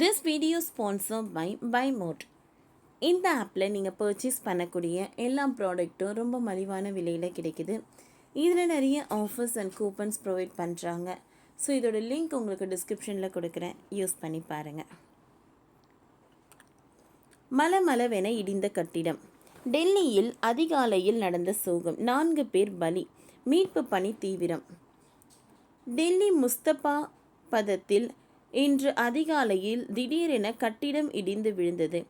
This video sponsored by BuyMode. இந்த ஆப்பில் நீங்கள் பர்ச்சேஸ் பண்ணக்கூடிய எல்லா ப்ராடக்ட்டும் ரொம்ப மலிவான விலையில் கிடைக்குது. இதில் நிறைய ஆஃபர்ஸ் அண்ட் கூப்பன்ஸ் ப்ரொவைட் பண்ணுறாங்க. ஸோ இதோட லிங்க் உங்களுக்கு டிஸ்கிரிப்ஷனில் கொடுக்குறேன், யூஸ் பண்ணி பாருங்கள். மலமளவென இடிந்த கட்டிடம். டெல்லியில் அதிகாலையில் நடந்த சோகம், 4 பேர் பலி, மீட்பு பணி தீவிரம். டெல்லி முஸ்தபா பதத்தில் இன்று அதிகாலையில் திடீரென கட்டிடம் இடிந்து விழுந்தது.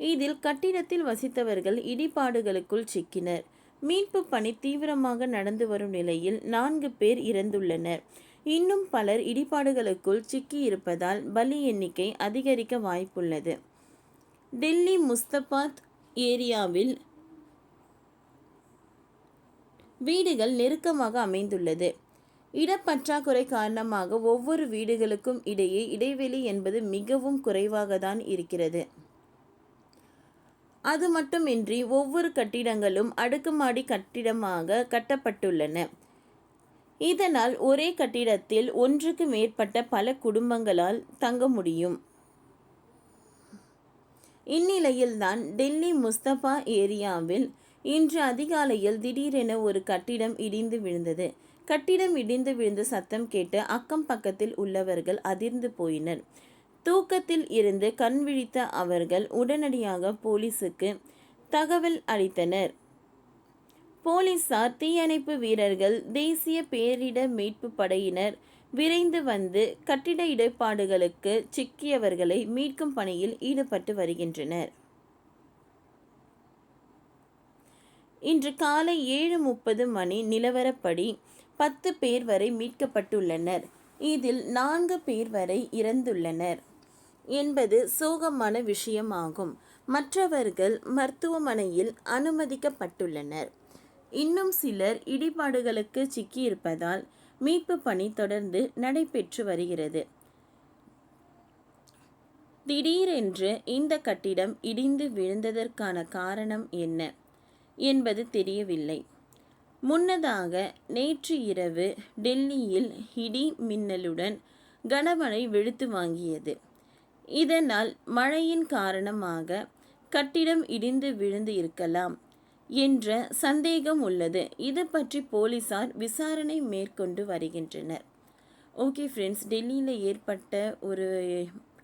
இதில் கட்டிடத்தில் வசித்தவர்கள் இடிபாடுகளுக்குள் சிக்கினர். மீட்பு பணி தீவிரமாக நடந்து வரும் நிலையில் 4 பேர் இறந்துள்ளனர். இன்னும் பலர் இடிபாடுகளுக்குள் சிக்கியிருப்பதால் பலி எண்ணிக்கை அதிகரிக்க வாய்ப்புள்ளது. டெல்லி முஸ்தபாத் ஏரியாவில் வீடுகள் நெருக்கமாக அமைந்துள்ளது. இடப்பற்றாக்குறை காரணமாக ஒவ்வொரு வீடுகளுக்கும் இடையே இடைவெளி என்பது மிகவும் குறைவாக தான் இருக்கிறது. அது மட்டுமின்றி ஒவ்வொரு கட்டிடங்களும் அடுக்குமாடி கட்டிடமாக கட்டப்பட்டுள்ளன. இதனால் ஒரே கட்டிடத்தில் ஒன்றுக்கு மேற்பட்ட பல குடும்பங்களால் தங்க முடியும். இந்நிலையில்தான் டெல்லி முஸ்தபா ஏரியாவில் இன்று அதிகாலையில் திடீரென ஒரு கட்டிடம் இடிந்து விழுந்தது. கட்டிடம் இடிந்து விழுந்த சத்தம் கேட்டு அக்கம் பக்கத்தில் உள்ளவர்கள் அதிர்ந்து போயினர். தூக்கத்தில் இருந்து கண் விழித்த அவர்கள் உடனடியாக போலீசுக்கு தகவல் அளித்தனர். போலீசார், தீயணைப்பு வீரர்கள், தேசிய பேரிடர் மீட்பு படையினர் விரைந்து வந்து கட்டிட இடிபாடுகளுக்கு சிக்கியவர்களை மீட்கும் பணியில் ஈடுபட்டு வருகின்றனர். இன்று காலை 7:30 மணி நிலவரப்படி 10 பேர் வரை மீட்கப்பட்டுள்ளனர். இதில் 4 பேர் வரை இறந்துள்ளனர் என்பது சோகமான விஷயமாகும். மற்றவர்கள் மருத்துவமனையில் அனுமதிக்கப்பட்டுள்ளனர். இன்னும் சிலர் இடிபாடுகளுக்கு சிக்கியிருப்பதால் மீட்பு பணி தொடர்ந்து நடைபெற்று வருகிறது. திடீரென்று இந்த கட்டிடம் இடிந்து விழுந்ததற்கான காரணம் என்ன என்பது தெரியவில்லை. முன்னதாக நேற்று இரவு டெல்லியில் இடி மின்னலுடன் கனமழை வெளுத்து வாங்கியது. இதனால் மழையின் காரணமாக கட்டிடம் இடிந்து விழுந்து இருக்கலாம் என்ற சந்தேகம் உள்ளது. இது பற்றி போலீசார் விசாரணை மேற்கொண்டு வருகின்றனர். ஓகே ஃப்ரெண்ட்ஸ், டெல்லியில் ஏற்பட்ட ஒரு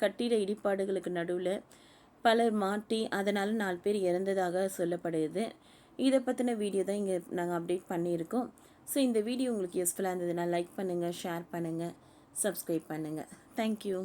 கட்டிட இடிபாடுகளுக்கு நடுவில் பலர் மாட்டி அதனால் 4 பேர் இறந்ததாக சொல்லப்படுது. இதை பற்றின வீடியோ தான் இங்கே நாங்கள் அப்டேட் பண்ணியிருக்கோம். ஸோ இந்த வீடியோ உங்களுக்கு யூஸ்ஃபுல்லாக இருந்ததுன்னா லைக் பண்ணுங்கள், ஷேர் பண்ணுங்கள், சப்ஸ்கிரைப் பண்ணுங்கள். தேங்க்யூ.